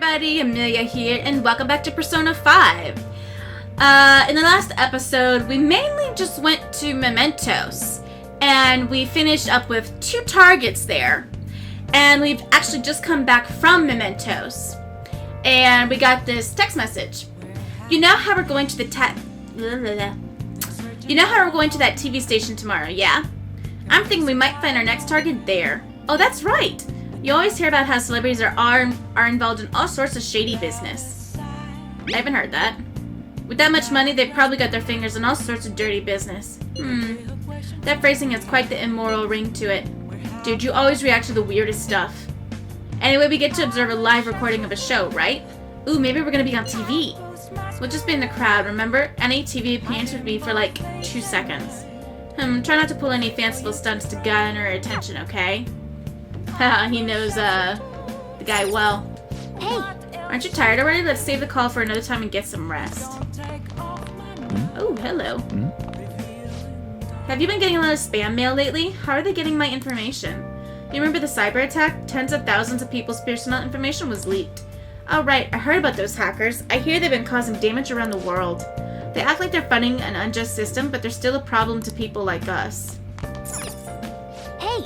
everybody, Amelia here, and welcome back to Persona 5. In the last episode, we mainly just went to Mementos, and we finished up with 2 targets there. And we've actually just come back from Mementos, and we got this text message. You know how we're going to the TV station tomorrow, yeah? I'm thinking we might find our next target there. Oh, that's right! You always hear about how celebrities are involved in all sorts of shady business. I haven't heard that. With that much money, they've probably got their fingers in all sorts of dirty business. That phrasing has quite the immoral ring to it. Dude, you always react to the weirdest stuff. Anyway, we get to observe a live recording of a show, right? Ooh, maybe we're gonna be on TV. We'll just be in the crowd, remember? Any TV appearance would be for like 2 seconds. Try not to pull any fanciful stunts to garner attention, okay? Haha, he knows, the guy well. Hey! Aren't you tired already? Let's save the call for another time and get some rest. Oh, hello. Have you been getting a lot of spam mail lately? How are they getting my information? You remember the cyber attack? Tens of thousands of people's personal information was leaked. Oh right, I heard about those hackers. I hear they've been causing damage around the world. They act like they're funding an unjust system, but they're still a problem to people like us. Hey!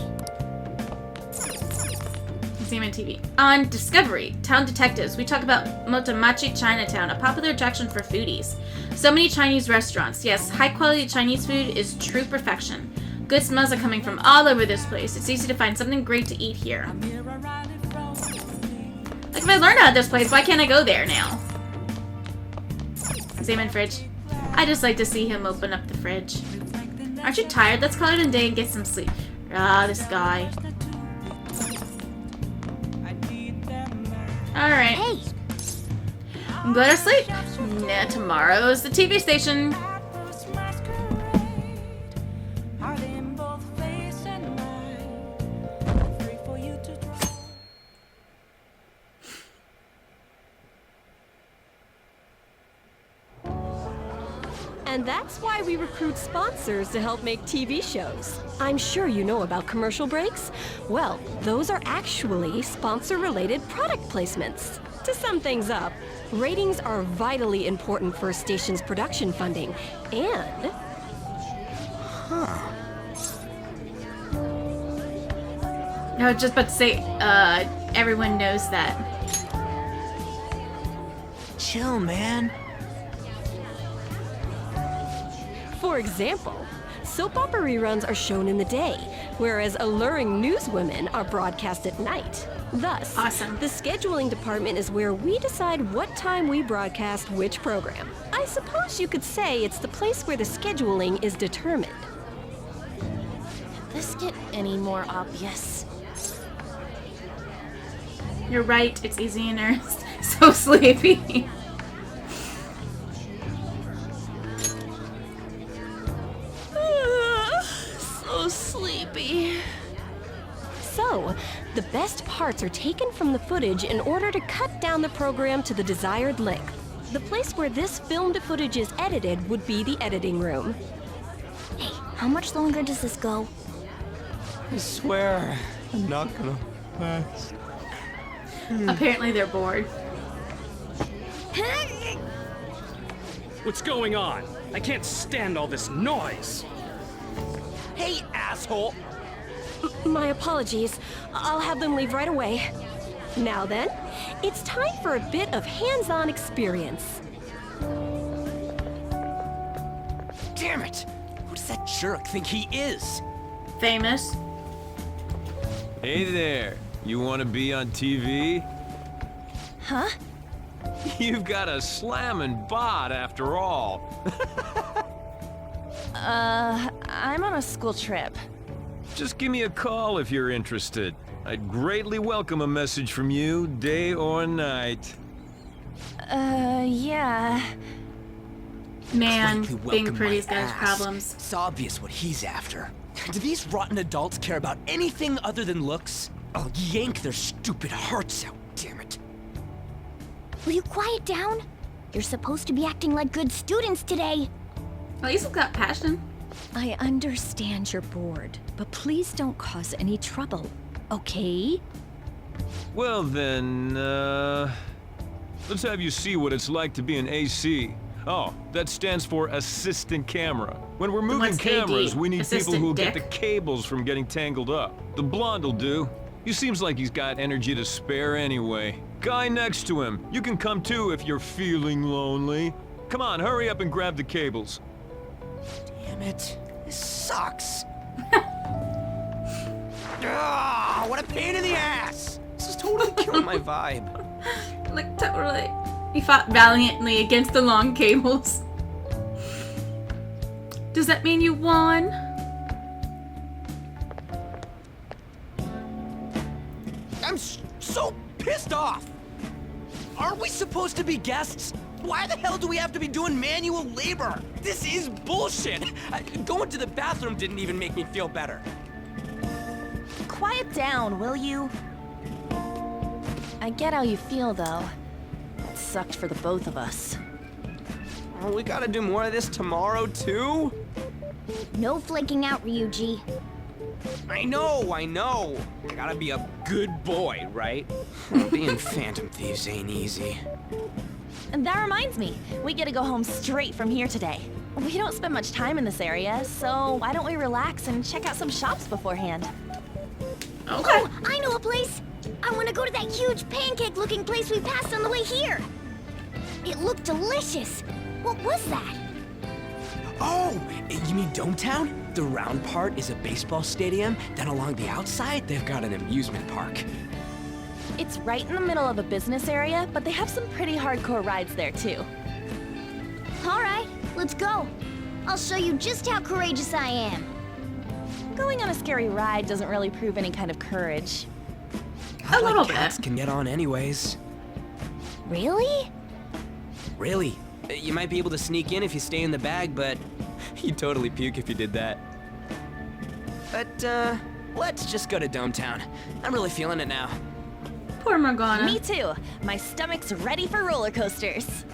Examine TV. On Discovery, Town Detectives, we talk about Motomachi Chinatown, a popular attraction for foodies. So many Chinese restaurants. Yes, high-quality Chinese food is true perfection. Good smells are coming from all over this place. It's easy to find something great to eat here. Like, if I learned about this place, why can't I go there now? Examine fridge. I just like to see him open up the fridge. Aren't you tired? Let's call it a day and get some sleep. Ah, this guy. Alright. Hey! Go to sleep. Nah, tomorrow's the TV station. And that's why we recruit sponsors to help make TV shows. I'm sure you know about commercial breaks. Well, those are actually sponsor-related product placements. To sum things up, ratings are vitally important for a station's production funding, and... I was just about to say, everyone knows that. Chill, man. For example, soap opera reruns are shown in the day, whereas alluring newswomen are broadcast at night. Thus, Awesome. The scheduling department is where we decide what time we broadcast which program. I suppose you could say it's the place where the scheduling is determined. Could this get any more obvious? You're right, it's easy and earnest. So sleepy. So sleepy. So, the best parts are taken from the footage in order to cut down the program to the desired length. The place where this filmed footage is edited would be the editing room. Hey, how much longer does this go? I swear, I'm not gonna last. Apparently they're bored. What's going on? I can't stand all this noise. Hey, asshole! My apologies. I'll have them leave right away. Now then, it's time for a bit of hands-on experience. Damn it! Who does that jerk think he is? Famous. Hey there, you want to be on TV? Huh? You've got a slammin' bot after all. I'm on a school trip. Just give me a call if you're interested. I'd greatly welcome a message from you, day or night. Yeah. Man, Quickly being welcome pretty's my got his ass. problems. It's obvious what he's after. Do these rotten adults care about anything other than looks? I'll yank their stupid hearts out, damn it. Will you quiet down? You're supposed to be acting like good students today. At least it's got passion. I understand you're bored, but please don't cause any trouble, okay? Well then, Let's have you see what it's like to be an AC. Oh, that stands for assistant camera. When we're moving what's cameras, AD? we need people Assistant who'll get the dick? cables from getting tangled up. The blonde'll do. He seems like he's got energy to spare anyway. Guy next to him, you can come too if you're feeling lonely. Come on, hurry up and grab the cables. Damn it. This sucks. What a pain in the ass. This is totally killing my vibe. Like, totally. He fought valiantly against the long cables. Does that mean you won? I'm so pissed off. Aren't we supposed to be guests? Why the hell do we have to be doing manual labor? This is bullshit. Going to the bathroom didn't even make me feel better. Quiet down, will you? I get how you feel, though. It sucked for the both of us. Oh, we gotta do more of this tomorrow, too? No flaking out, Ryuji. I know. I gotta be a good boy, right? Being Phantom Thieves ain't easy. And that reminds me, we get to go home straight from here today. We don't spend much time in this area, so why don't we relax and check out some shops beforehand? Okay. Oh, I know a place. I want to go to that huge pancake-looking place we passed on the way here. It looked delicious. What was that? Oh, you mean Dometown? The round part is a baseball stadium, then along the outside, they've got an amusement park. It's right in the middle of a business area, but they have some pretty hardcore rides there, too. All right, let's go. I'll show you just how courageous I am. Going on a scary ride doesn't really prove any kind of courage. A little Cats bit. can get on anyways. Really? Really? You might be able to sneak in if you stay in the bag, but you'd totally puke if you did that. But, let's just go to Dometown. I'm really feeling it now. Poor Morgana. Me too. My stomach's ready for roller coasters.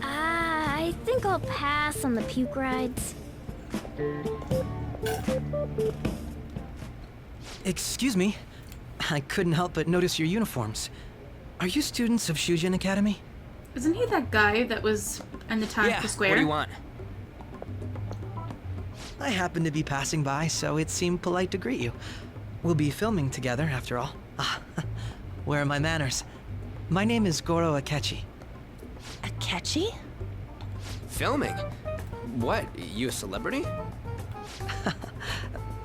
I think I'll pass on the puke rides. Excuse me. I couldn't help but notice your uniforms. Are you students of Shujin Academy? Isn't he that guy that was in the town square? What do you want? I happened to be passing by, so it seemed polite to greet you. We'll be filming together, after all. Ah, where are my manners? My name is Goro Akechi. Akechi? Filming? What? You a celebrity?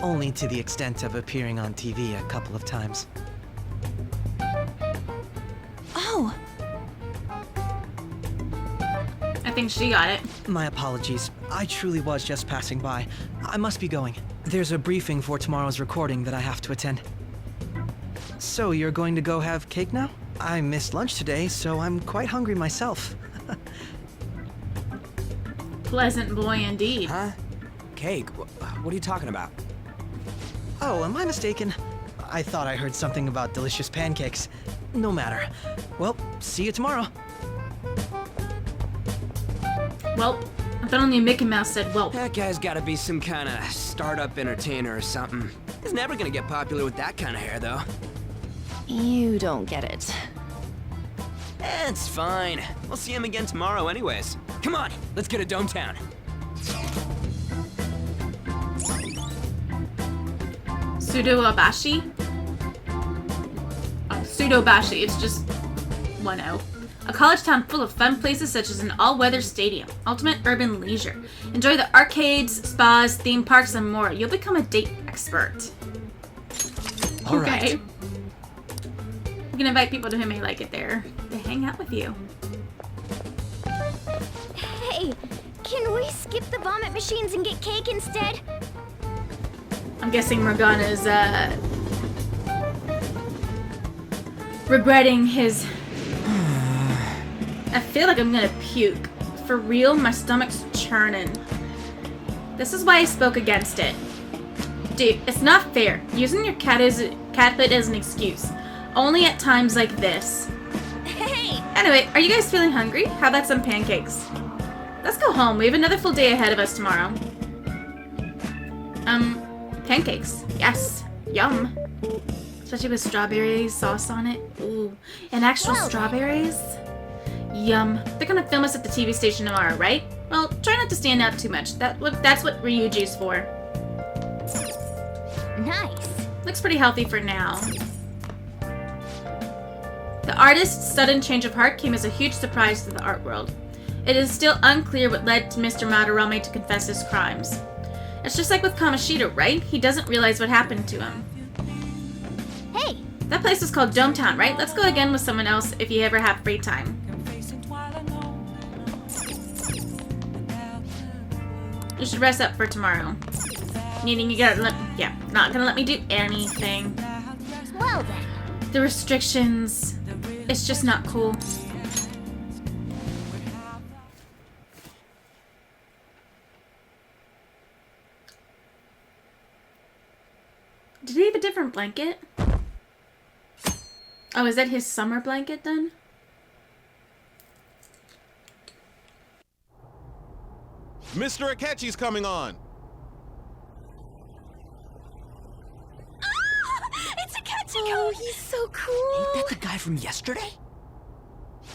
Only to the extent of appearing on TV a couple of times. Oh, I think she got it. My apologies. I truly was just passing by. I must be going. There's a briefing for tomorrow's recording that I have to attend. So you're going to go have cake now? I missed lunch today, so I'm quite hungry myself. Pleasant boy indeed. Huh? Cake? What are you talking about? Oh, am I mistaken? I thought I heard something about delicious pancakes. No matter. Well, see you tomorrow. Welp. I thought only Mickey Mouse said welp. That guy's gotta be some kind of startup entertainer or something. He's never gonna get popular with that kind of hair, though. you don't get it. It's fine. We'll see him again tomorrow anyways. Come on, let's get to Dometown. Pseudo-abashi? Oh, pseudo-bashi. It's just 1-0. A college town full of fun places such as an all-weather stadium, ultimate urban leisure. Enjoy the arcades, spas, theme parks, and more. You'll become a date expert. All right. You can invite people to who may like it there. They hang out with you. Hey, can we skip the vomit machines and get cake instead? I'm guessing Morgana's, regretting his... I feel like I'm gonna puke. For real, my stomach's churning. This is why I spoke against it. Dude, it's not fair. Using your cathood as an excuse. Only at times like this. Hey! Anyway, are you guys feeling hungry? How about some pancakes? Let's go home. We have another full day ahead of us tomorrow. Pancakes. Yes. Yum. Especially with strawberry sauce on it. Ooh. And actual Well, strawberries. Yum. They're gonna film us at the TV station tomorrow, right? Well, try not to stand out too much. That's what Ryuji's for. Nice. Looks pretty healthy for now. The artist's sudden change of heart came as a huge surprise to the art world. It is still unclear what led to Mr. Madarame to confess his crimes. It's just like with Kamoshida, right? He doesn't realize what happened to him. Hey, That place is called Dometown, right? Let's go again with someone else if you ever have free time. You should rest up for tomorrow. Meaning you gotta not gonna let me do anything. well then. The restrictions. It's just not cool. Did he have a different blanket? Oh, is that his summer blanket then? Mr. Akechi's coming on. It's a Akechi! Oh, he's so cool. Ain't that the guy from yesterday?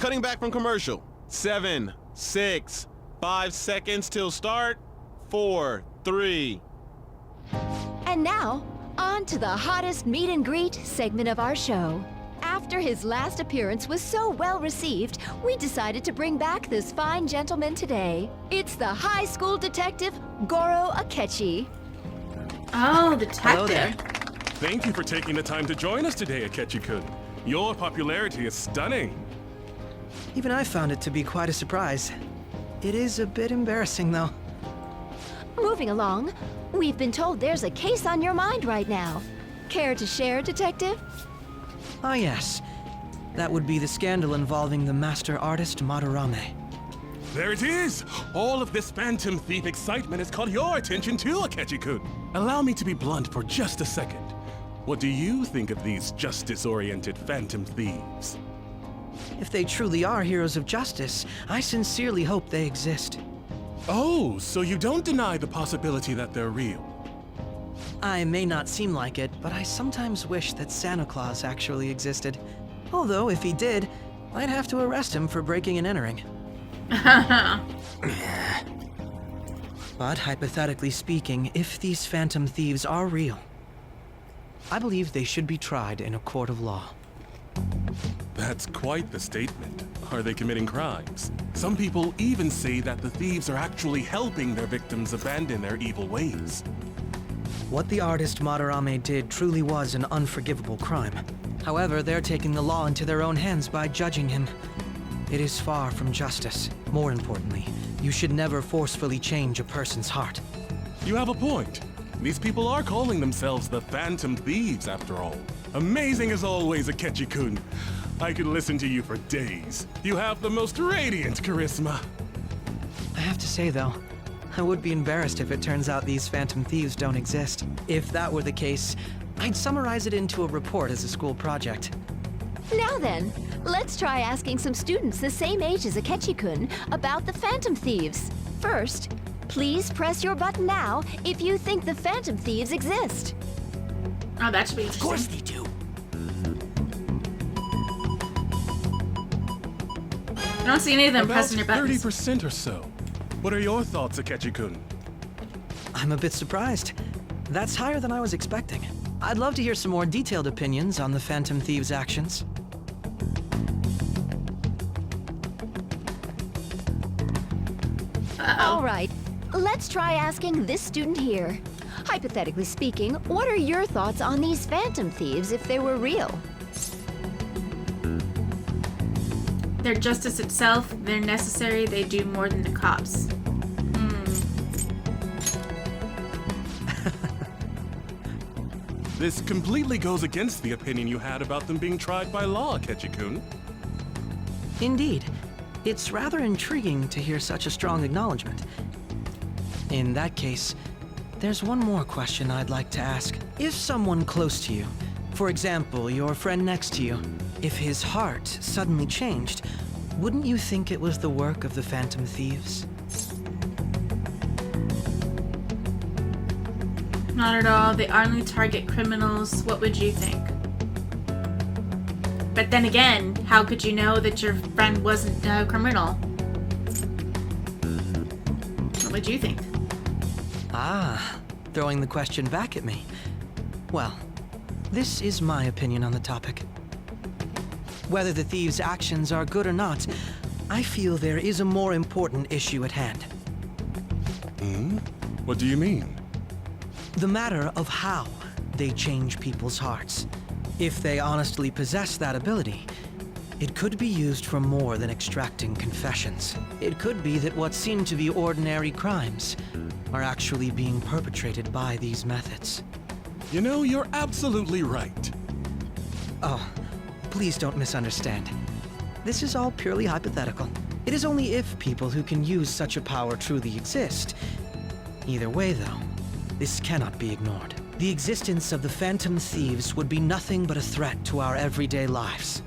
Cutting back from commercial. 7, 6, 5 seconds till start. 4, 3. And now, on to the hottest meet and greet segment of our show. After his last appearance was so well received, we decided to bring back this fine gentleman today. It's the high school detective, Goro Akechi. Oh, Hello there. detective. Thank you for taking the time to join us today, Akechi-kun. Your popularity is stunning. Even I found it to be quite a surprise. It is a bit embarrassing, though. Moving along, we've been told there's a case on your mind right now. Care to share, Detective? Ah, yes. That would be the scandal involving the master artist Madarame. There it is! All of this Phantom Thief excitement has caught your attention too, Akechi-kun. Allow me to be blunt for just a second. What do you think of these justice-oriented Phantom Thieves? If they truly are heroes of justice, I sincerely hope they exist. Oh, so you don't deny the possibility that they're real? I may not seem like it, but I sometimes wish that Santa Claus actually existed. Although, if he did, I'd have to arrest him for breaking and entering. But hypothetically speaking, if these Phantom Thieves are real, I believe they should be tried in a court of law. That's quite the statement. Are they committing crimes? Some people even say that the thieves are actually helping their victims abandon their evil ways. What the artist Madarame did truly was an unforgivable crime. However, they're taking the law into their own hands by judging him. It is far from justice. More importantly, you should never forcefully change a person's heart. You have a point. These people are calling themselves the Phantom Thieves, after all. Amazing as always, Akechi-kun. I could listen to you for days. You have the most radiant charisma. I have to say, though, I would be embarrassed if it turns out these Phantom Thieves don't exist. If that were the case, I'd summarize it into a report as a school project. Now then, let's try asking some students the same age as Akechi-kun about the Phantom Thieves. First, please press your button now if you think the Phantom Thieves exist. Oh, that should be Of interesting. course they do. I don't see any of them pressing your buttons. 30% or so. What are your thoughts, Akechi-kun? I'm a bit surprised. That's higher than I was expecting. I'd love to hear some more detailed opinions on the Phantom Thieves' actions. All right, let's try asking this student here. Hypothetically speaking, what are your thoughts on these Phantom Thieves if they were real? They're justice itself. They're necessary. They do more than the cops. This completely goes against the opinion you had about them being tried by law, Akechi-kun. Indeed. It's rather intriguing to hear such a strong acknowledgement. In that case, there's one more question I'd like to ask. If someone close to you, for example, your friend next to you, if his heart suddenly changed, wouldn't you think it was the work of the Phantom Thieves? Not at all. They only target criminals. What would you think? But then again, How could you know that your friend wasn't a criminal? What would you think? Ah, throwing the question back at me. Well, this is my opinion on the topic. Whether the thieves' actions are good or not, I feel there is a more important issue at hand. What do you mean? The matter of how they change people's hearts. If they honestly possess that ability, it could be used for more than extracting confessions. It could be that what seem to be ordinary crimes are actually being perpetrated by these methods. You know, you're absolutely right. Oh, please don't misunderstand. This is all purely hypothetical. It is only if people who can use such a power truly exist. Either way, though, this cannot be ignored. The existence of the Phantom Thieves would be nothing but a threat to our everyday lives.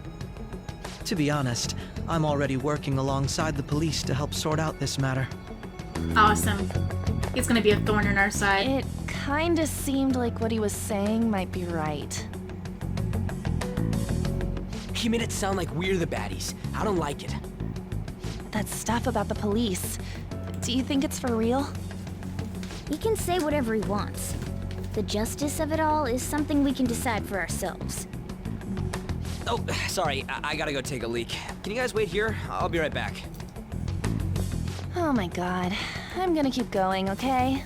To be honest, I'm already working alongside the police to help sort out this matter. Awesome. It's gonna be a thorn in our side. It kinda seemed like what he was saying might be right. He made it sound like we're the baddies. I don't like it. That stuff about the police. Do you think it's for real? He can say whatever he wants. The justice of it all is something we can decide for ourselves. Oh, sorry. I gotta go take a leak. Can you guys wait here? I'll be right back. Oh my god. I'm gonna keep going, okay?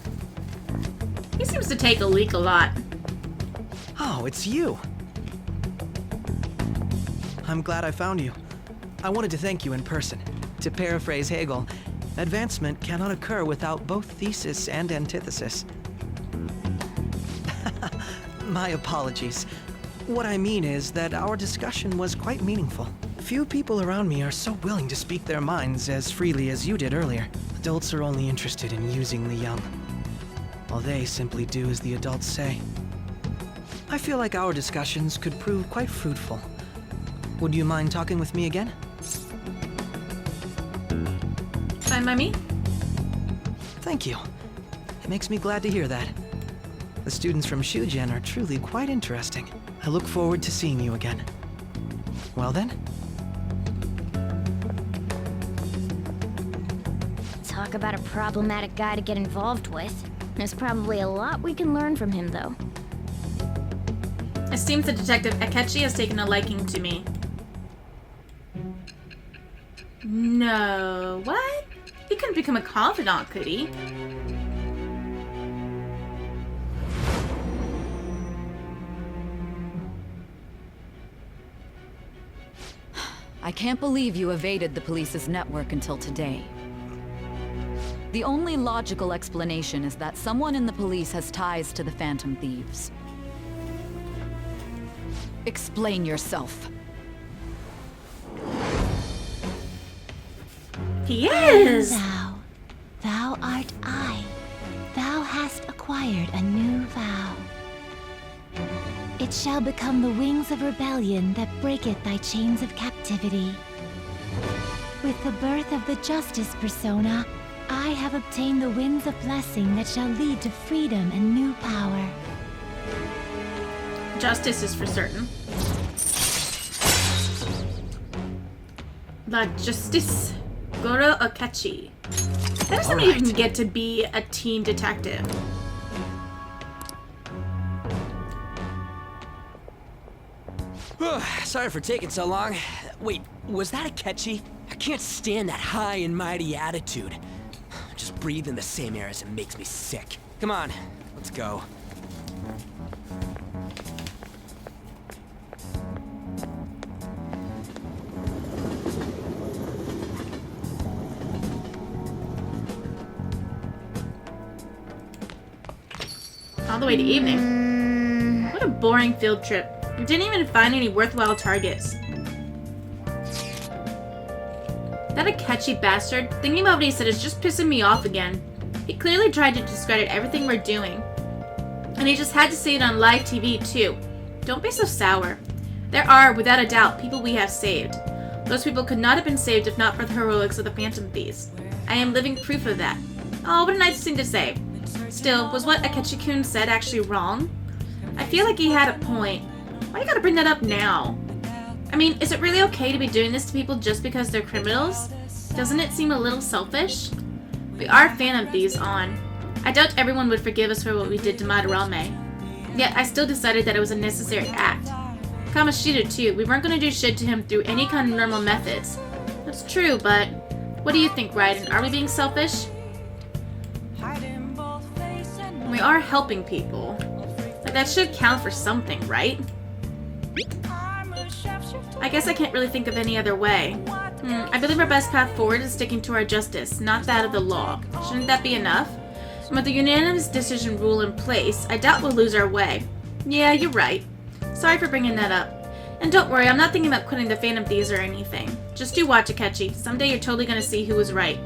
He seems to take a leak a lot. Oh, it's you. I'm glad I found you. I wanted to thank you in person. To paraphrase Hegel, advancement cannot occur without both thesis and antithesis. My apologies. What I mean is that our discussion was quite meaningful. Few people around me are so willing to speak their minds as freely as you did earlier. Adults are only interested in using the young, while they simply do as the adults say. I feel like our discussions could prove quite fruitful. Would you mind talking with me again? Fine by me? Thank you. It makes me glad to hear that. The students from Shugen are truly quite interesting. I look forward to seeing you again. Well then? Talk about a problematic guy to get involved with. There's probably a lot we can learn from him, though. It seems the detective Akechi has taken a liking to me. No, what? He couldn't become a confidant, could he? I can't believe you evaded the police's network until today. The only logical explanation is that someone in the police has ties to the Phantom Thieves. Explain yourself. He is! Thou art I. Thou hast acquired a new vow. It shall become the wings of rebellion that breaketh thy chains of captivity. With the birth of the Justice persona, I have obtained the winds of blessing that shall lead to freedom and new power. Justice is for certain. La Justice. Goro Akechi. That doesn't even get to be a teen detective. Sorry for taking so long. Wait, was that Akechi? I can't stand that high and mighty attitude. Just breathing the same air as it makes me sick. Come on, let's go. All the way to evening. What a boring field trip. We didn't even find any worthwhile targets. That Akechi bastard, thinking about what he said is just pissing me off again. He clearly tried to discredit everything we're doing. And he just had to say it on live TV too. Don't be so sour. There are, without a doubt, people we have saved. Those people could not have been saved if not for the heroics of the Phantom Thieves. I am living proof of that. Oh, what a nice thing to say. Still, was what Akechi-kun said actually wrong? I feel like he had a point. Why you gotta bring that up now? I mean, is it really okay to be doing this to people just because they're criminals? Doesn't it seem a little selfish? We are Phantom Thieves on. I doubt everyone would forgive us for what we did to Madarame. Yet, I still decided that it was a necessary act. Kamoshida too, we weren't gonna do shit to him through any kind of normal methods. That's true, but what do you think, Raiden? Are we being selfish? We are helping people. Like, that should count for something, right? I guess I can't really think of any other way. I believe our best path forward is sticking to our justice, not that of the law. Shouldn't that be enough? And with the unanimous decision rule in place, I doubt we'll lose our way. Yeah, you're right. Sorry for bringing that up. And don't worry, I'm not thinking about quitting the Phantom Thieves or anything. Just do watch, Akechi. Someday you're totally gonna see who was right.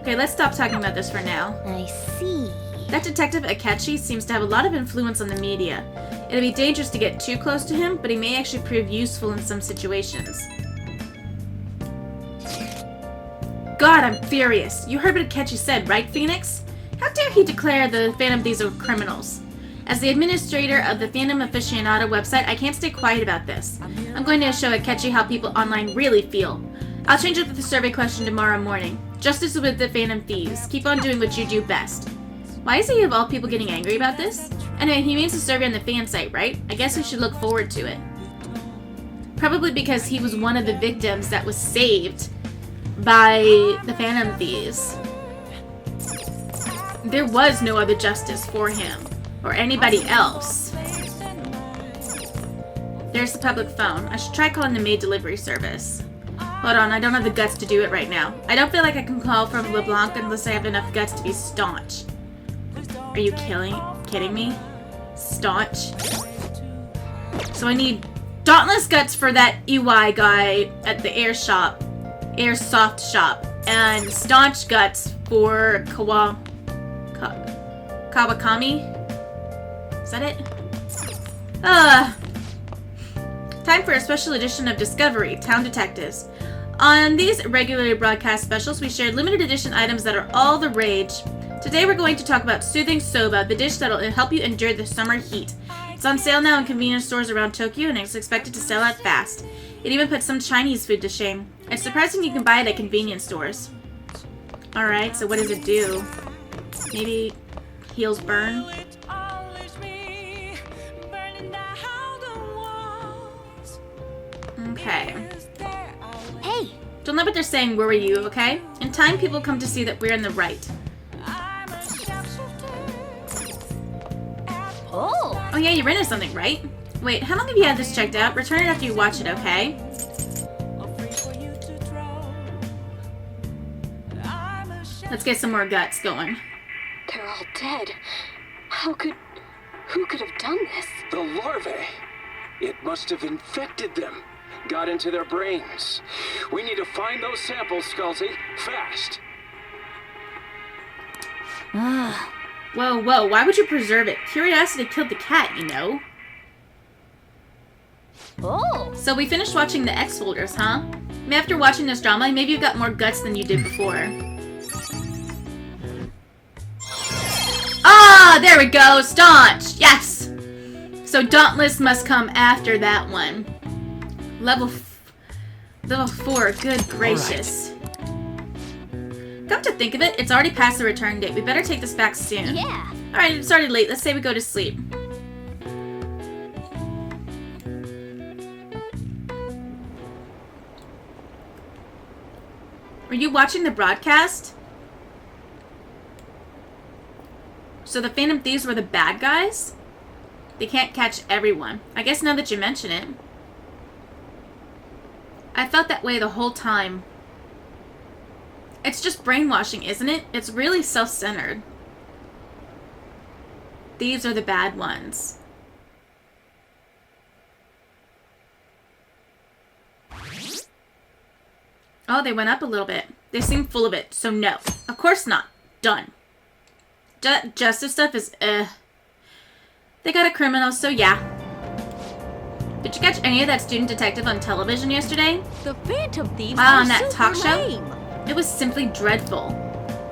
Okay, let's stop talking about this for now. I see. That Detective Akechi seems to have a lot of influence on the media. It'd be dangerous to get too close to him, but he may actually prove useful in some situations. God, I'm furious. You heard what Akechi said, right, Phoenix? How dare he declare the Phantom Thieves are criminals? As the administrator of the Phantom Aficionado website, I can't stay quiet about this. I'm going to show Akechi how people online really feel. I'll change up the survey question tomorrow morning. Justice with the Phantom Thieves. Keep on doing what you do best. Why is he of all people getting angry about this? Anyway, he means a survey on the fan site, right? I guess we should look forward to it. Probably because he was one of the victims that was saved by the Phantom Thieves. There was no other justice for him. Or anybody else. There's the public phone. I should try calling the maid delivery service. Hold on, I don't have the guts to do it right now. I don't feel like I can call from LeBlanc unless I have enough guts to be staunch. Are you kidding me? Staunch? So I need dauntless guts for that UI guy at the airsoft shop. And staunch guts for Kawakami? Is that it? Time for a special edition of Discovery, Town Detectives. On these regularly broadcast specials, we share limited edition items that are all the rage. Today we're going to talk about Soothing Soba, the dish that'll help you endure the summer heat. It's on sale now in convenience stores around Tokyo and it's expected to sell out fast. It even puts some Chinese food to shame. It's surprising you can buy it at convenience stores. Alright, so what does it do? Maybe heals burn? Okay. Hey! Don't let what they're saying worry you, okay? In time, people come to see that we're in the right. Oh! Oh yeah, you're into something, right? Wait, how long have you had this checked out? Return it after you watch it, okay? Let's get some more guts going. They're all dead. Who could have done this? The larvae. It must have infected them. Got into their brains. We need to find those samples, Skullsy. Fast. Whoa, why would you preserve it? Curiosity killed the cat, you know. Oh! So we finished watching the X Folders, huh? After watching this drama, maybe you got more guts than you did before. Ah, there we go, staunch! Yes! So Dauntless must come after that one. Level 4, good gracious. Come to think of it, it's already past the return date. We better take this back soon. Yeah. Alright, it's already late. Let's say we go to sleep. Were you watching the broadcast? So the Phantom Thieves were the bad guys? They can't catch everyone. I guess now that you mention it. I felt that way the whole time. It's just brainwashing, isn't it? It's really self-centered. Thieves are the bad ones. Oh, they went up a little bit. They seem full of it, so no. Of course not. Done. Justice stuff is, They got a criminal, so yeah. Did you catch any of that student detective on television yesterday? The Phantom Thieves Wow, are on that talk super show? lame. It was simply dreadful.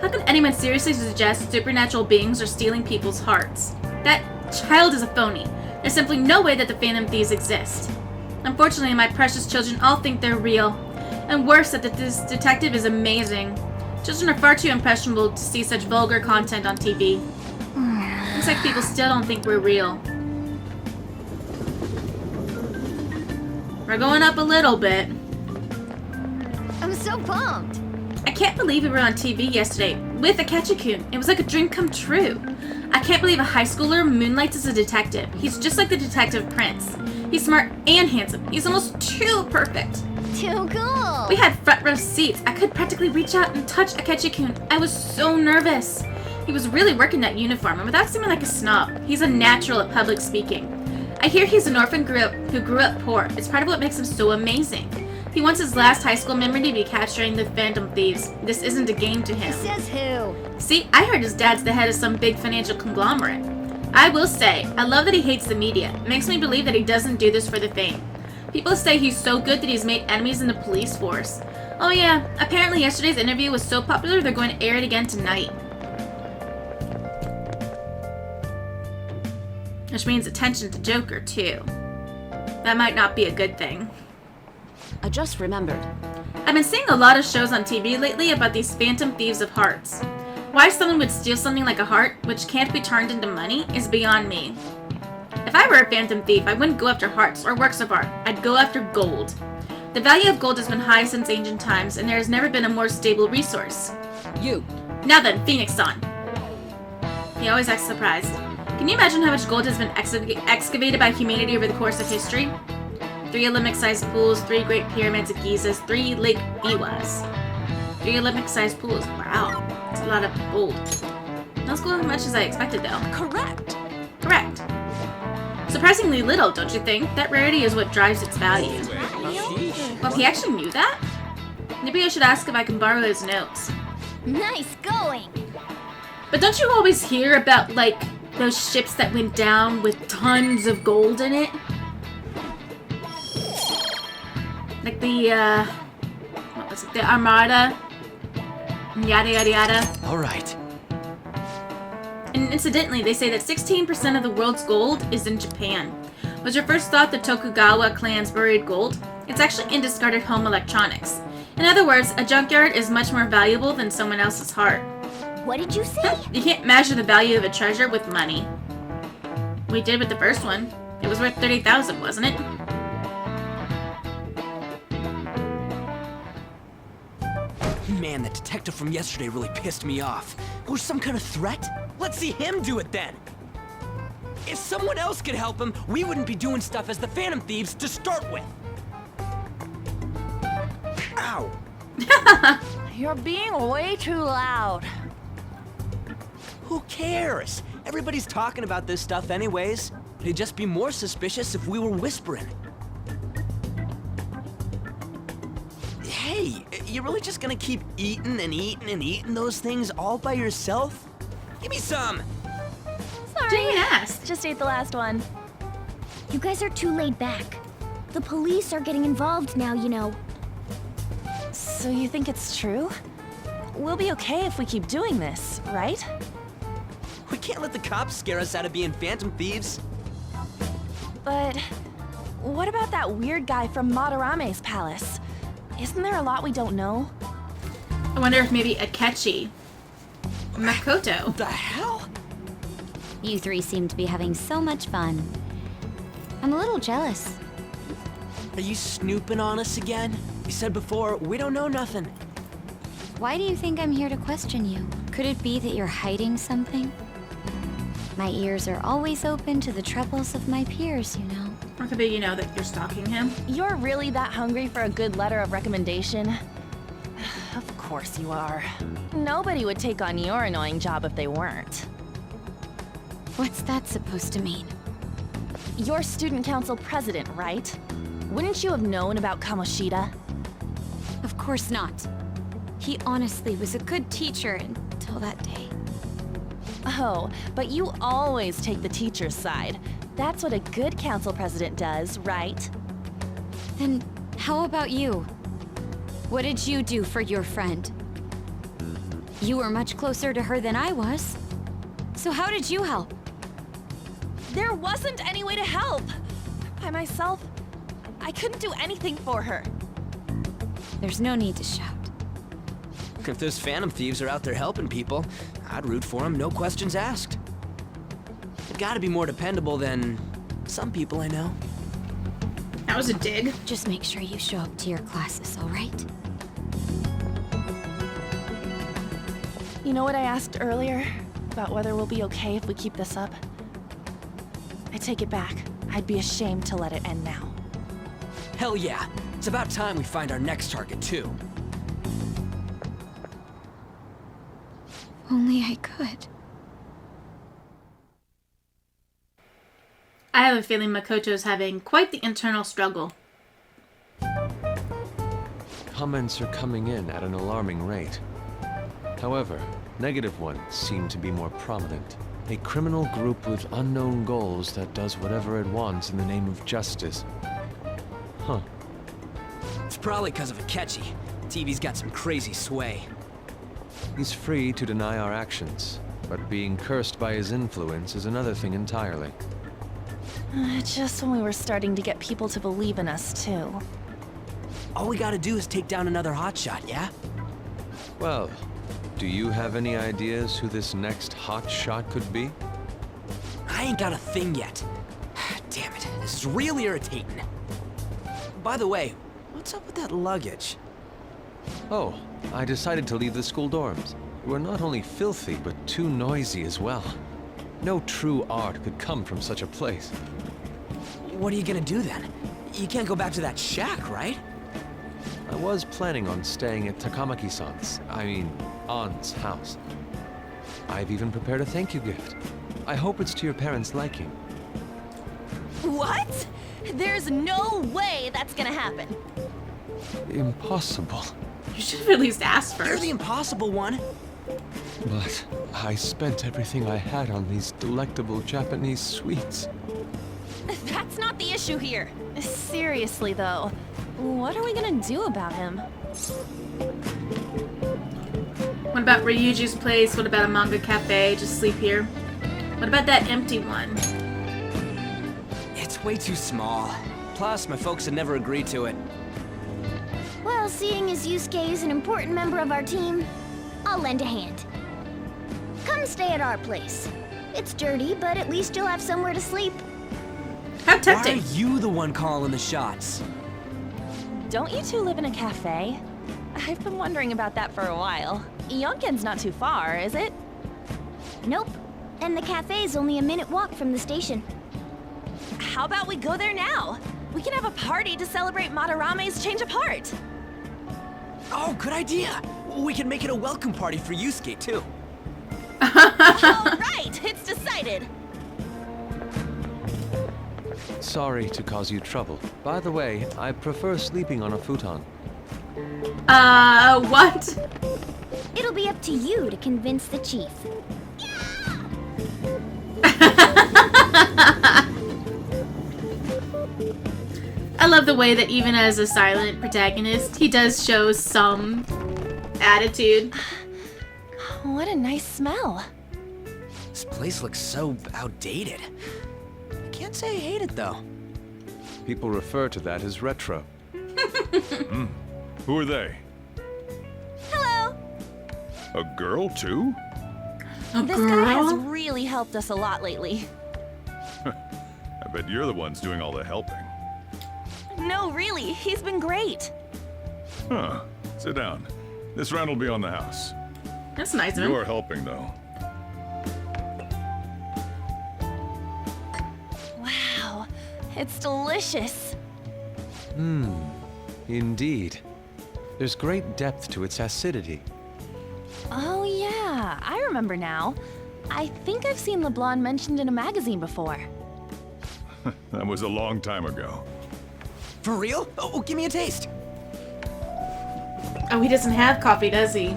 How can anyone seriously suggest supernatural beings are stealing people's hearts? That child is a phony. There's simply no way that the Phantom Thieves exist. Unfortunately, my precious children all think they're real. And worse, that this detective is amazing. Children are far too impressionable to see such vulgar content on TV. Looks like people still don't think we're real. We're going up a little bit. I'm so pumped. I can't believe we were on TV yesterday with Akechi-kun. It was like a dream come true. I can't believe a high schooler moonlights as a detective. He's just like the Detective Prince. He's smart and handsome. He's almost too perfect. Too cool. We had front row seats. I could practically reach out and touch Akechi-kun. I was so nervous. He was really working that uniform, and without seeming like a snob, he's a natural at public speaking. I hear he's an orphan who grew up poor. It's part of what makes him so amazing. He wants his last high school memory to be capturing the Phantom Thieves. This isn't a game to him. Says who? See, I heard his dad's the head of some big financial conglomerate. I will say, I love that he hates the media. It makes me believe that he doesn't do this for the fame. People say he's so good that he's made enemies in the police force. Oh yeah, apparently yesterday's interview was so popular they're going to air it again tonight. Which means attention to Joker, too. That might not be a good thing. I just remembered. I've been seeing a lot of shows on TV lately about these Phantom Thieves of hearts. Why someone would steal something like a heart, which can't be turned into money, is beyond me. If I were a Phantom Thief, I wouldn't go after hearts or works of art. I'd go after gold. The value of gold has been high since ancient times, and there has never been a more stable resource. You. Now then, Phoenix-san. He always acts surprised. Can you imagine how much gold has been excavated by humanity over the course of history? 3 Olympic-sized pools, 3 Great Pyramids of Giza, 3 Lake Biwas. 3 Olympic-sized pools. Wow, that's a lot of gold. Not as much as I expected, though. Correct. Correct. Surprisingly little, don't you think? That rarity is what drives its value. Well, he actually knew that? Maybe I should ask if I can borrow his notes. Nice going. But don't you always hear about, like, those ships that went down with tons of gold in it? Like the, what was it? The Armada? Yada yada yada. Alright. And incidentally, they say that 16% of the world's gold is in Japan. Was your first thought the Tokugawa clan's buried gold? It's actually in discarded home electronics. In other words, a junkyard is much more valuable than someone else's heart. What did you say? You can't measure the value of a treasure with money. We did with the first one. It was worth 30,000, wasn't it? Man, that detective from yesterday really pissed me off. Was some kind of threat? Let's see him do it then. If someone else could help him, we wouldn't be doing stuff as the Phantom Thieves to start with. Ow! You're being way too loud. Who cares? Everybody's talking about this stuff anyways. It'd just be more suspicious if we were whispering. Hey, you really just gonna keep eating and eating and eating those things all by yourself? Give me some! Sorry. Didn't ask. Just ate the last one. You guys are too laid back. The police are getting involved now, you know. So you think it's true? We'll be okay if we keep doing this, right? We can't let the cops scare us out of being Phantom Thieves. But what about that weird guy from Madarame's palace? Isn't there a lot we don't know? I wonder if maybe Akechi. Makoto. What the hell? You three seem to be having so much fun. I'm a little jealous. Are you snooping on us again? You said before, we don't know nothing. Why do you think I'm here to question you? Could it be that you're hiding something? My ears are always open to the troubles of my peers, you know. Or could be, you know, that you're stalking him. You're really that hungry for a good letter of recommendation? Of course you are. Nobody would take on your annoying job if they weren't. What's that supposed to mean? You're student council president, right? Wouldn't you have known about Kamoshida? Of course not. He honestly was a good teacher until that day. Oh, but you always take the teacher's side. That's what a good council president does, right? Then how about you? What did you do for your friend? You were much closer to her than I was. So how did you help? There wasn't any way to help. By myself, I couldn't do anything for her. There's no need to shout. If those phantom thieves are out there helping people, I'd root for them, no questions asked. They've got to be more dependable than some people I know. That was a dig. Just make sure you show up to your classes, all right? You know what I asked earlier? About whether we'll be okay if we keep this up? I take it back. I'd be ashamed to let it end now. Hell yeah. It's about time we find our next target, too. Only I could. I have a feeling Makoto's having quite the internal struggle. Comments are coming in at an alarming rate. However, negative ones seem to be more prominent. A criminal group with unknown goals that does whatever it wants in the name of justice. Huh. It's probably because of Akechi. TV's got some crazy sway. He's free to deny our actions, but being cursed by his influence is another thing entirely. Just when we were starting to get people to believe in us, too. All we gotta do is take down another hotshot, yeah? Well, do you have any ideas who this next hot shot could be? I ain't got a thing yet. Damn it, this is real irritating. By the way, what's up with that luggage? Oh, I decided to leave the school dorms. We're not only filthy, but too noisy as well. No true art could come from such a place. What are you gonna do then? You can't go back to that shack, right? I was planning on staying at Takamaki-san's, aunt's house. I've even prepared a thank you gift. I hope it's to your parents' liking. What? There's no way that's gonna happen. Impossible. You should have at least asked first. You're the impossible one. But I spent everything I had on these delectable Japanese sweets. That's not the issue here. Seriously, though, what are we gonna do about him? What about Ryuji's place? What about a manga cafe? Just sleep here. What about that empty one? It's way too small. Plus, my folks had never agreed to it. Well, seeing as Yusuke is an important member of our team, I'll lend a hand. Come stay at our place. It's dirty, but at least you'll have somewhere to sleep. How tempting. Why are you the one calling the shots? Don't you two live in a cafe? I've been wondering about that for a while. Yonken's not too far, is it? Nope. And the cafe's only a minute walk from the station. How about we go there now? We can have a party to celebrate Madarame's change of heart. Oh, good idea. We can make it a welcome party for Yusuke, too. All right, it's decided. Sorry to cause you trouble. By the way, I prefer sleeping on a futon. What? It'll be up to you to convince the chief. I love the way that even as a silent protagonist, he does show some attitude. What a nice smell. This place looks so outdated. I can't say I hate it, though. People refer to that as retro. Who are they? Hello. A girl, too? This guy has really helped us a lot lately. I bet you're the ones doing all the helping. No, really, he's been great. Huh. Sit down. This round will be on the house. That's nice of him. You are helping, though. Wow, it's delicious. Indeed. There's great depth to its acidity. Oh yeah, I remember now. I think I've seen LeBlanc mentioned in a magazine before. That was a long time ago. For real? Oh, give me a taste. Oh, he doesn't have coffee, does he?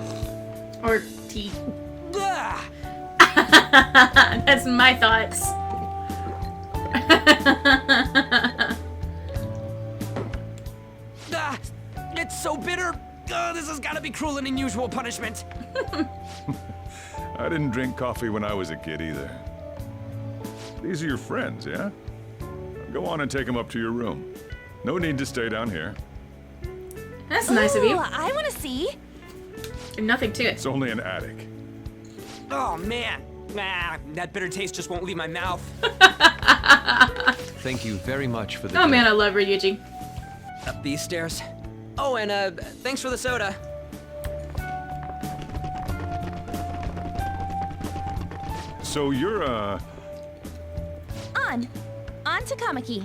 Or tea. That's my thoughts. It's so bitter. This has got to be cruel and unusual punishment. I didn't drink coffee when I was a kid either. These are your friends, yeah? Go on and take them up to your room. No need to stay down here. That's nice of you. I want to see. Nothing to it. It's only an attic. Oh, man. Nah, that bitter taste just won't leave my mouth. Thank you very much for the Oh man, I love Ryuji. Up these stairs. Oh, and thanks for the soda. So you're, On Takamaki.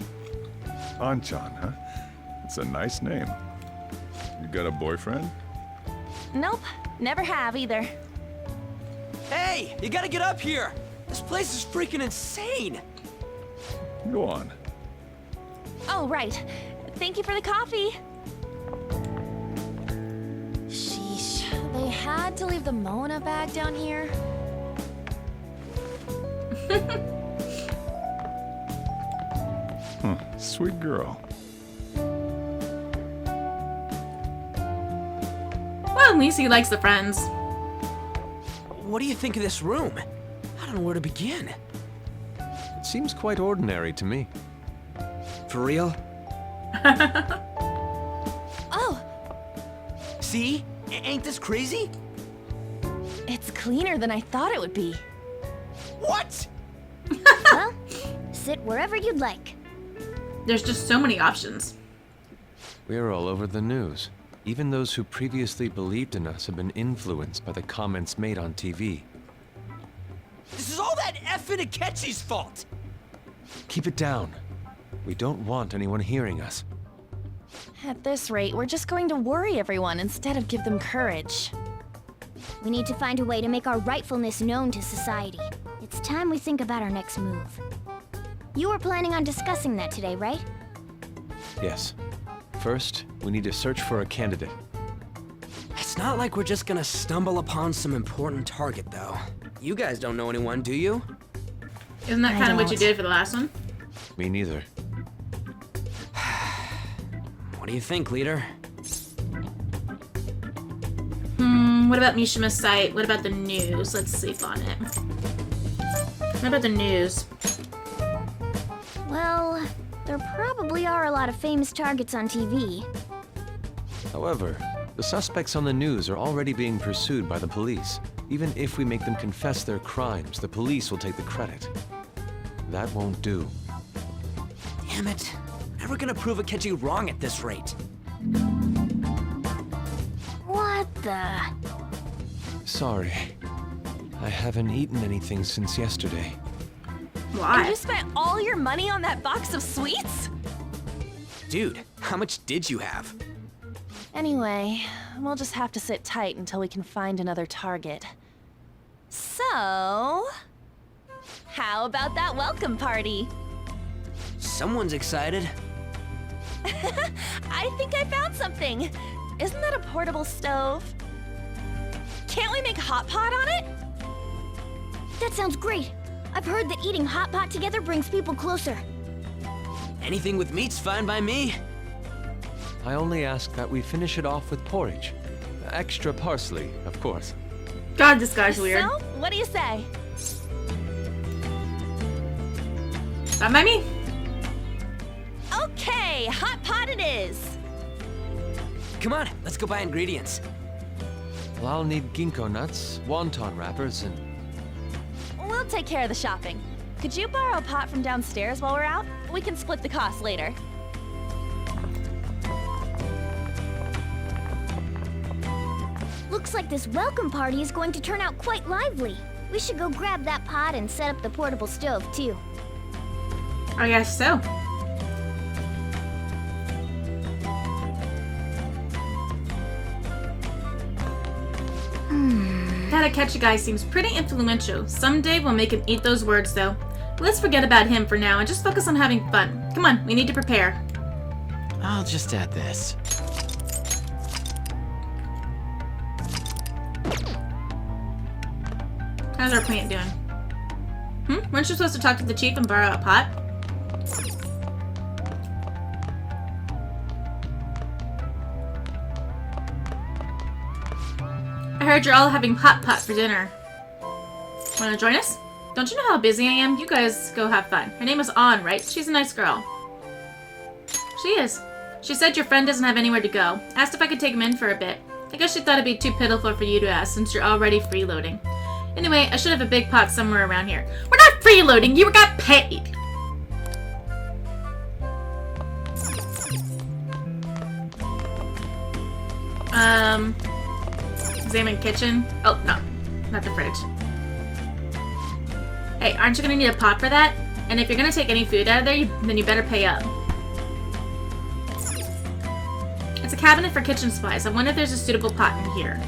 Anchan, huh? It's a nice name. You got a boyfriend? Nope, never have either. Hey, you gotta get up here. This place is freaking insane. Go on. Oh, right. Thank you for the coffee. Sheesh, they had to leave the Mona bag down here. Sweet girl. Well, at least he likes the friends. What do you think of this room? I don't know where to begin. It seems quite ordinary to me. For real? Oh, See? Ain't this crazy? it's cleaner than I thought it would be. What? Well, sit wherever you'd like. There's just so many options. We're all over the news. Even those who previously believed in us have been influenced by the comments made on TV. This is all that effing Akechi's fault. Keep it down. We don't want anyone hearing us. At this rate, we're just going to worry everyone instead of give them courage. We need to find a way to make our rightfulness known to society. It's time we think about our next move. You were planning on discussing that today, right? Yes. First, we need to search for a candidate. It's not like we're just gonna stumble upon some important target, though. You guys don't know anyone, do you? Isn't that kind of what you did for the last one? Me neither. What do you think, leader? What about Mishima's site? What about the news? Let's sleep on it. What about the news? Well, there probably are a lot of famous targets on TV. However, the suspects on the news are already being pursued by the police. Even if we make them confess their crimes, the police will take the credit. That won't do. Damn it. Never gonna prove Akechi wrong at this rate. What the? Sorry. I haven't eaten anything since yesterday. And you spent all your money on that box of sweets? Dude, how much did you have? Anyway, we'll just have to sit tight until we can find another target. So, how about that welcome party? Someone's excited. I think I found something. Isn't that a portable stove? Can't we make hot pot on it? That sounds great. I've heard that eating hot pot together brings people closer. Anything with meat's fine by me. I only ask that we finish it off with porridge. Extra parsley, of course. God, this guy's weird. So, what do you say? Fine by me. Okay, hot pot it is. Come on, let's go buy ingredients. Well, I'll need ginkgo nuts, wonton wrappers, and... We'll take care of the shopping. Could you borrow a pot from downstairs while we're out? We can split the cost later. Looks like this welcome party is going to turn out quite lively. We should go grab that pot and set up the portable stove, too. I guess so. That Akechi guy seems pretty influential. Someday we'll make him eat those words, though. Let's forget about him for now and just focus on having fun. Come on, we need to prepare. I'll just add this. How's our plant doing? Weren't you supposed to talk to the chief and borrow a pot? I heard you're all having hot pot for dinner. Wanna join us? Don't you know how busy I am? You guys go have fun. Her name is An, right? She's a nice girl. She is. She said your friend doesn't have anywhere to go. Asked if I could take him in for a bit. I guess she thought it'd be too pitiful for you to ask since you're already freeloading. Anyway, I should have a big pot somewhere around here. We're not freeloading, you got paid! Examine kitchen. Oh, no. Not the fridge. Hey, aren't you gonna need a pot for that? And if you're gonna take any food out of there, then you better pay up. It's a cabinet for kitchen supplies. I wonder if there's a suitable pot in here.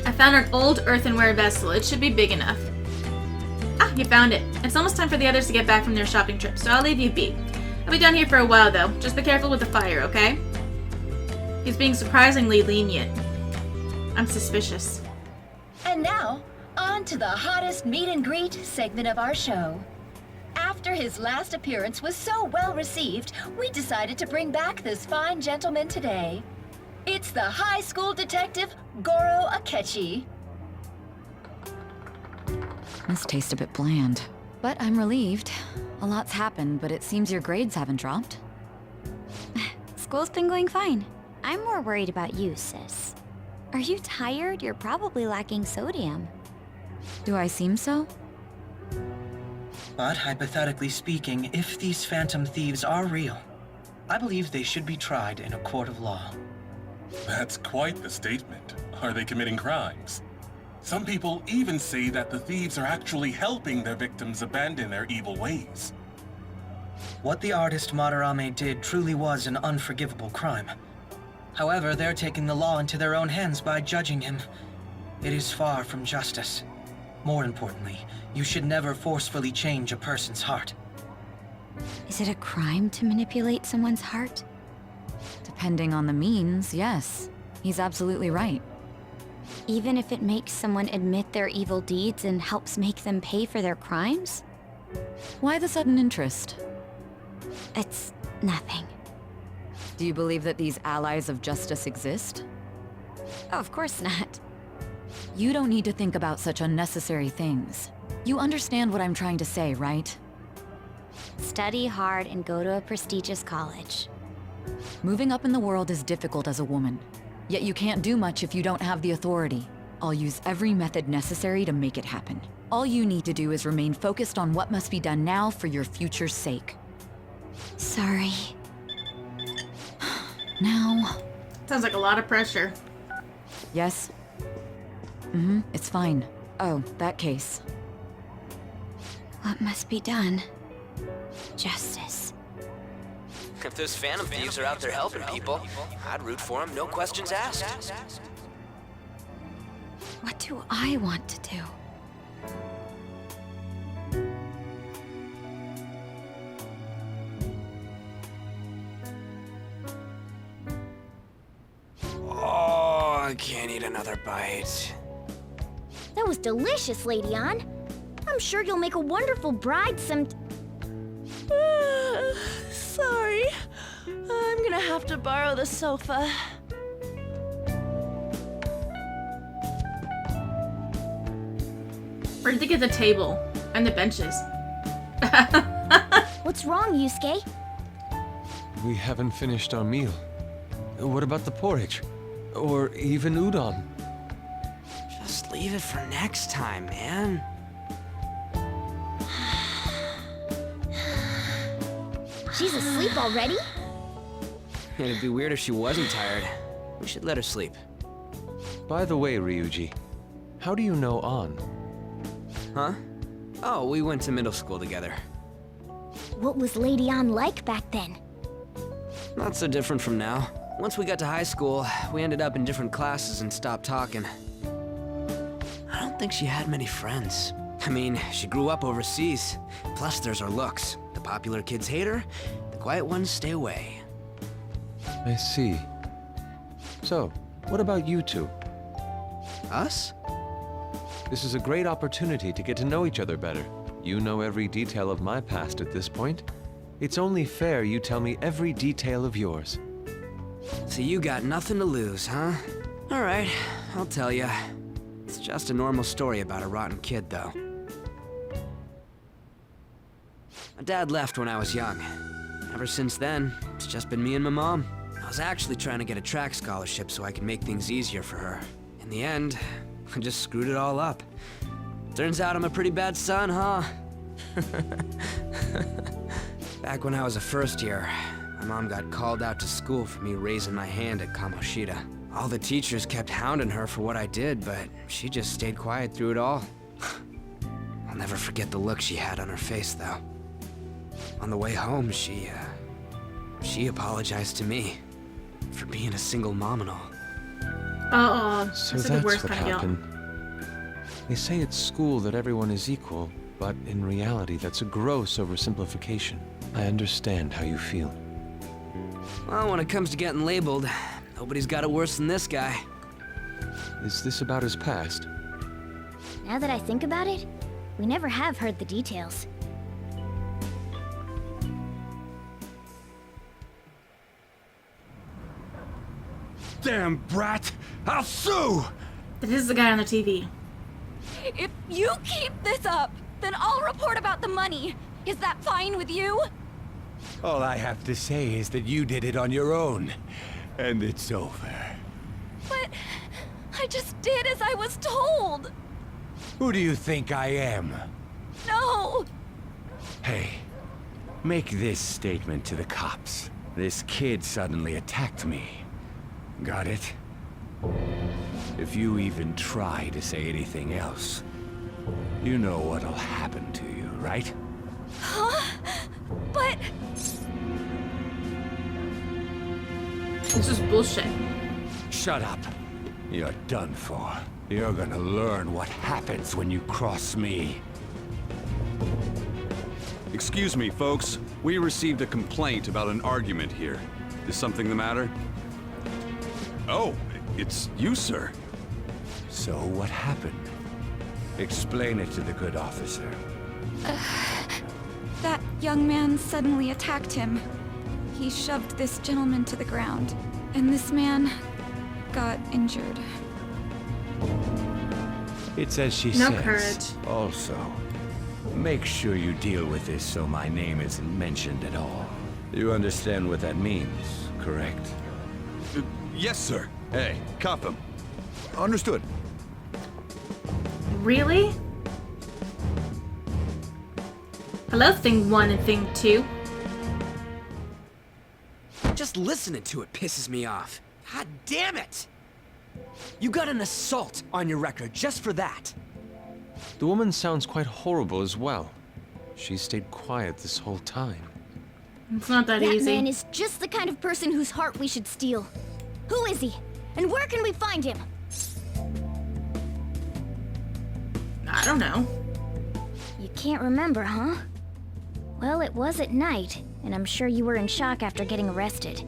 I found an old earthenware vessel. It should be big enough. Ah, you found it. It's almost time for the others to get back from their shopping trip, so I'll leave you be. I'll be down here for a while, though. Just be careful with the fire, okay? He's being surprisingly lenient. I'm suspicious. And now, on to the hottest meet and greet segment of our show. After his last appearance was so well received, we decided to bring back this fine gentleman today. It's the high school detective, Goro Akechi. This tastes a bit bland, but I'm relieved. A lot's happened, but it seems your grades haven't dropped. School's been going fine. I'm more worried about you, sis. Are you tired? You're probably lacking sodium. Do I seem so? But hypothetically speaking, if these phantom thieves are real, I believe they should be tried in a court of law. That's quite the statement. Are they committing crimes? Some people even say that the thieves are actually helping their victims abandon their evil ways. What the artist Madarame did truly was an unforgivable crime. However, they're taking the law into their own hands by judging him. It is far from justice. More importantly, you should never forcefully change a person's heart. Is it a crime to manipulate someone's heart? Depending on the means, yes. He's absolutely right. Even if it makes someone admit their evil deeds and helps make them pay for their crimes? Why the sudden interest? It's nothing. Do you believe that these allies of justice exist? Oh, of course not. You don't need to think about such unnecessary things. You understand what I'm trying to say, right? Study hard and go to a prestigious college. Moving up in the world is difficult as a woman. Yet you can't do much if you don't have the authority. I'll use every method necessary to make it happen. All you need to do is remain focused on what must be done now for your future's sake. Sorry. Now... Sounds like a lot of pressure. Yes? It's fine. Oh, that case. What must be done? Justice. If those phantom thieves are out there helping people, I'd root for them, no questions asked. What do I want to do? Oh, I can't eat another bite. That was delicious, Lady Ann. I'm sure you'll make a wonderful bride some... Sorry. I'm gonna have to borrow the sofa. Where did they get the table? And the benches? What's wrong, Yusuke? We haven't finished our meal. What about the porridge? Or even udon? Just leave it for next time, man. She's asleep already? It'd be weird if she wasn't tired. We should let her sleep. By the way, Ryuji, how do you know An? Huh? Oh, we went to middle school together. What was Lady Ann like back then? Not so different from now. Once we got to high school, we ended up in different classes and stopped talking. I don't think she had many friends. I mean, she grew up overseas. Plus, there's her looks. The popular kids hate her, the quiet ones stay away. I see. So, what about you two? Us? This is a great opportunity to get to know each other better. You know every detail of my past at this point. It's only fair you tell me every detail of yours. So you got nothing to lose, huh? All right, I'll tell ya. It's just a normal story about a rotten kid, though. My dad left when I was young. Ever since then, it's just been me and my mom. I was actually trying to get a track scholarship so I could make things easier for her. In the end, I just screwed it all up. Turns out I'm a pretty bad son, huh? Back when I was a first year, my mom got called out to school for me raising my hand at Kamoshida. All the teachers kept hounding her for what I did, but she just stayed quiet through it all. I'll never forget the look she had on her face, though. On the way home, she apologized to me for being a single mom and all. So that's that's the worst what kind of guilt. happened. They say at school that everyone is equal, but in reality, that's a gross oversimplification. I understand how you feel. Well, when it comes to getting labeled, nobody's got it worse than this guy. Is this about his past? Now that I think about it, we never have heard the details. Damn brat! I'll sue! This is the guy on the TV. If you keep this up, then I'll report about the money. Is that fine with you? All I have to say is that you did it on your own, and it's over. But I just did as I was told. Who do you think I am? No! Hey, make this statement to the cops. This kid suddenly attacked me. Got it? If you even try to say anything else, you know what'll happen to you, right? Huh? But... This is bullshit. Shut up. You're done for. You're gonna learn what happens when you cross me. Excuse me, folks. We received a complaint about an argument here. Is something the matter? Oh, it's you, sir. So what happened? Explain it to the good officer. That young man suddenly attacked him. He shoved this gentleman to the ground, and this man got injured. It's as she No says. courage. Also, make sure you deal with this so my name isn't mentioned at all. You understand what that means, correct? Yes, sir. Hey, cuff him. Understood. Really? Hello, Thing 1 and Thing 2. Just listening to it pisses me off. God damn it! You got an assault on your record just for that. The woman sounds quite horrible as well. She stayed quiet this whole time. It's not that That easy. man is just the kind of person whose heart we should steal. Who is he? And where can we find him? I don't know. You can't remember, huh? Well, it was at night, and I'm sure you were in shock after getting arrested.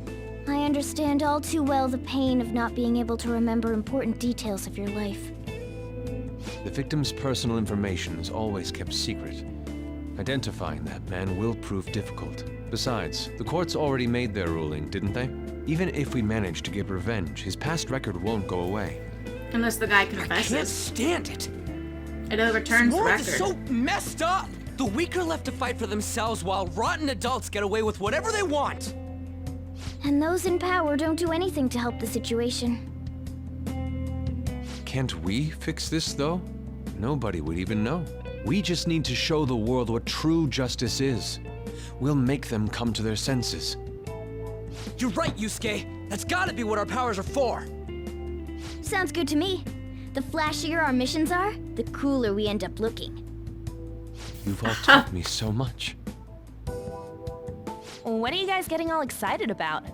I understand all too well the pain of not being able to remember important details of your life. The victim's personal information is always kept secret. Identifying that man will prove difficult. Besides, the courts already made their ruling, didn't they? Even if we manage to get revenge, his past record won't go away. Unless the guy I can't confesses. stand it. It overturns the This world record. is so messed up. The weak are left to fight for themselves while rotten adults get away with whatever they want. And those in power don't do anything to help the situation. Can't we fix this, though? Nobody would even know. We just need to show the world what true justice is. We'll make them come to their senses. You're right, Yusuke. That's gotta be what our powers are for. Sounds good to me. The flashier our missions are, the cooler we end up looking. You've all taught me so much. What are you guys getting all excited about?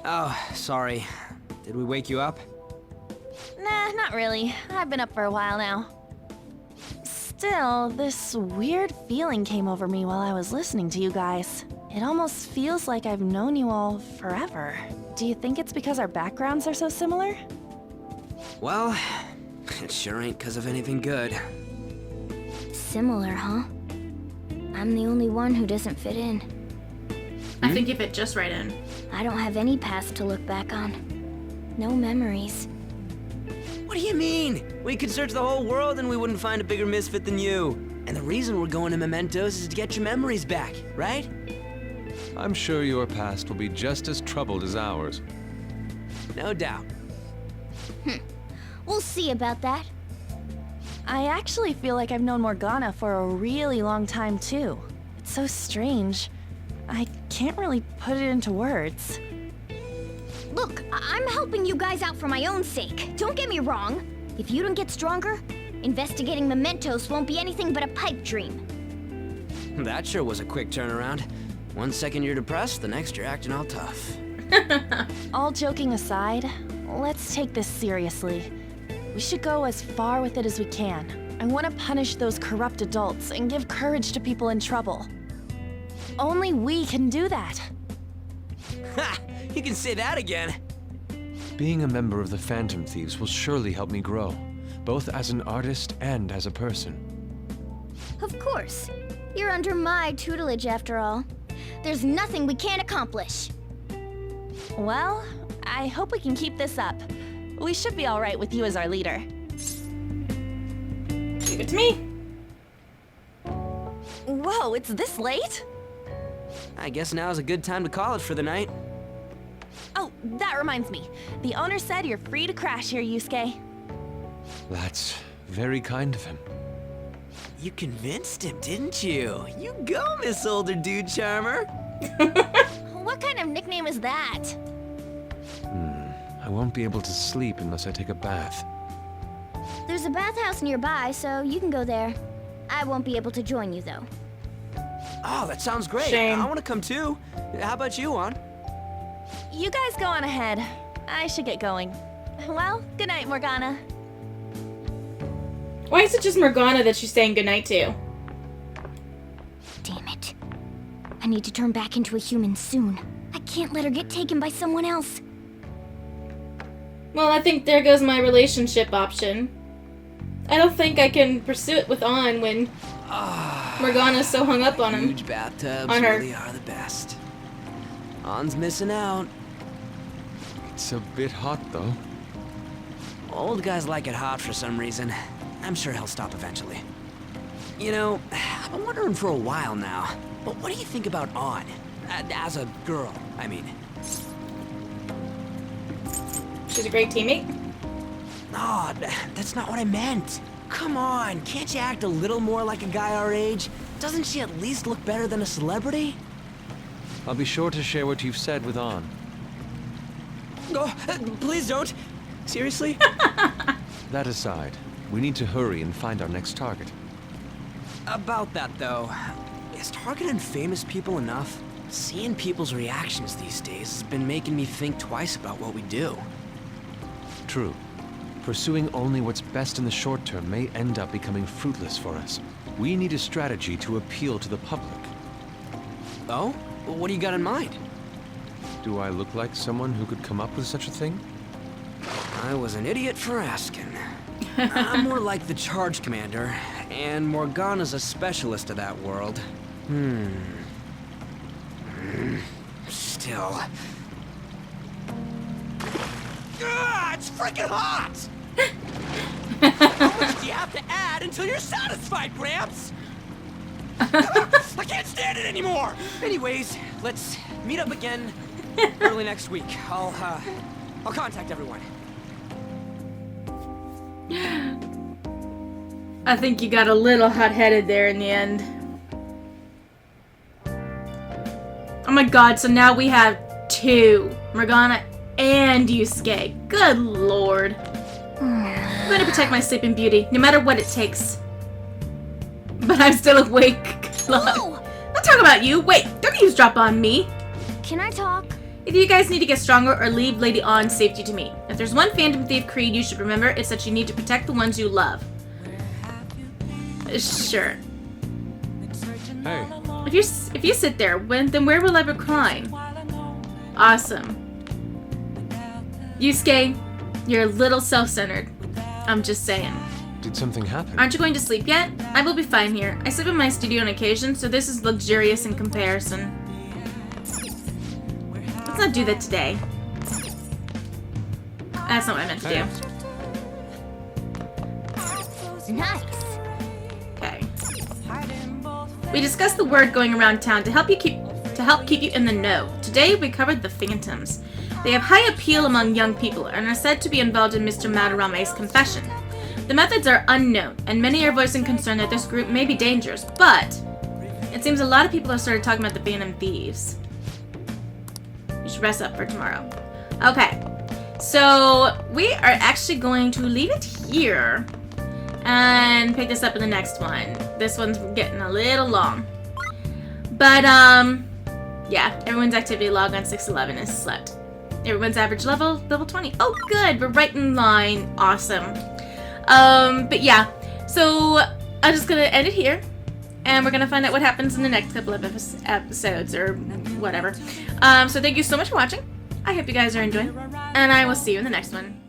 Oh, sorry. Did we wake you up? Nah, not really. I've been up for a while now. Still, this weird feeling came over me while I was listening to you guys. It almost feels like I've known you all forever. Do you think it's because our backgrounds are so similar? Well, it sure ain't because of anything good. Similar, huh? I'm the only one who doesn't fit in. I think you fit just right in. I don't have any past to look back on. No memories. What What do you mean? We could search the whole world and we wouldn't find a bigger misfit than you. And the reason we're going to Mementos is to get your memories back, right? I'm sure your past will be just as troubled as ours. No doubt. We'll see about that. I actually feel like I've known Morgana for a really long time, too. It's so strange. I can't really put it into words. Look, I'm helping you guys out for my own sake. Don't get me wrong. If you don't get stronger, investigating Mementos won't be anything but a pipe dream. That sure was a quick turnaround. 1 second you're depressed, the next you're acting all tough. All joking aside, let's take this seriously. We should go as far with it as we can. I want to punish those corrupt adults and give courage to people in trouble. Only we can do that. Ha! You can say that again. Being a member of the Phantom Thieves will surely help me grow, both as an artist and as a person. Of course. You're under my tutelage after all. There's nothing we can't accomplish. Well, I hope we can keep this up. We should be all right with you as our leader. Leave it to me. Whoa, it's this late? I guess now's a good time to call it for the night. Oh, that reminds me. The owner said you're free to crash here, Yusuke. That's very kind of him. You convinced him, didn't you? You go, Miss Older Dude Charmer. What kind of nickname is that? I won't be able to sleep unless I take a bath. There's a bathhouse nearby, so you can go there. I won't be able to join you, though. Oh, that sounds great. Shame. I want to come too. How about you, Juan? You guys go on ahead. I should get going. Well, good night, Morgana. Why is it just Morgana that she's saying goodnight to? Damn it. I need to turn back into a human soon. I can't let her get taken by someone else. Well, I think there goes my relationship option. I don't think I can pursue it with On when Morgana's so hung up on him. Huge bathtubs On her. really are the best. On's missing out. It's a bit hot, though. Old guys like it hot for some reason. I'm sure he'll stop eventually. You know, I've been wondering for a while now, but what do you think about On? As a girl, I mean. She's a great teammate. No, that's not what I meant. Come on, can't you act a little more like a guy our age? Doesn't she at least look better than a celebrity? I'll be sure to share what you've said with On. Oh, please don't. Seriously? That aside, we need to hurry and find our next target. About that, though, is targeting famous people enough? Seeing people's reactions these days has been making me think twice about what we do. True. Pursuing only what's best in the short term may end up becoming fruitless for us. We need a strategy to appeal to the public. Oh? What do you got in mind? Do I look like someone who could come up with such a thing? I was an idiot for asking. I'm more like the charge commander, and Morgana's a specialist of that world. Still. It's freaking hot! How much do you have to add until you're satisfied, Gramps? I can't stand it anymore! Anyways, let's meet up again early next week. I'll contact everyone. I think you got a little hot-headed there in the end. Oh my god, so now we have two. Morgana and Yusuke. Good lord. I'm gonna protect my sleeping beauty, no matter what it takes. But I'm still awake. Whoa! Don't talk about you. Wait, don't eavesdrop on me. Can I talk? If you guys need to get stronger or leave Lady On's safety to me. If there's one Phantom Thief creed you should remember, it's that you need to protect the ones you love. Sure. Hey. If you sit there, then where will I recline? Awesome. Yusuke, you're a little self-centered. I'm just saying. Did something happen? Aren't you going to sleep yet? I will be fine here. I sleep in my studio on occasion, so this is luxurious in comparison. Let's not do that today. That's not what I meant to do. Nice. Okay. We discussed the word going around town to help keep you in the know. Today we covered the Phantoms. They have high appeal among young people and are said to be involved in Mr. Madarame's confession. The methods are unknown, and many are voicing concern that this group may be dangerous, but it seems a lot of people have started talking about the Phantom Thieves. You should rest up for tomorrow. Okay, so we are actually going to leave it here and pick this up in the next one. This one's getting a little long. But, yeah, everyone's activity log on 611 is slept. Everyone's average level 20. Oh, good, we're right in line. Awesome. But yeah, so I'm just gonna end it here, and we're gonna find out what happens in the next couple of episodes, or whatever. So thank you so much for watching. I hope you guys are enjoying, and I will see you in the next one.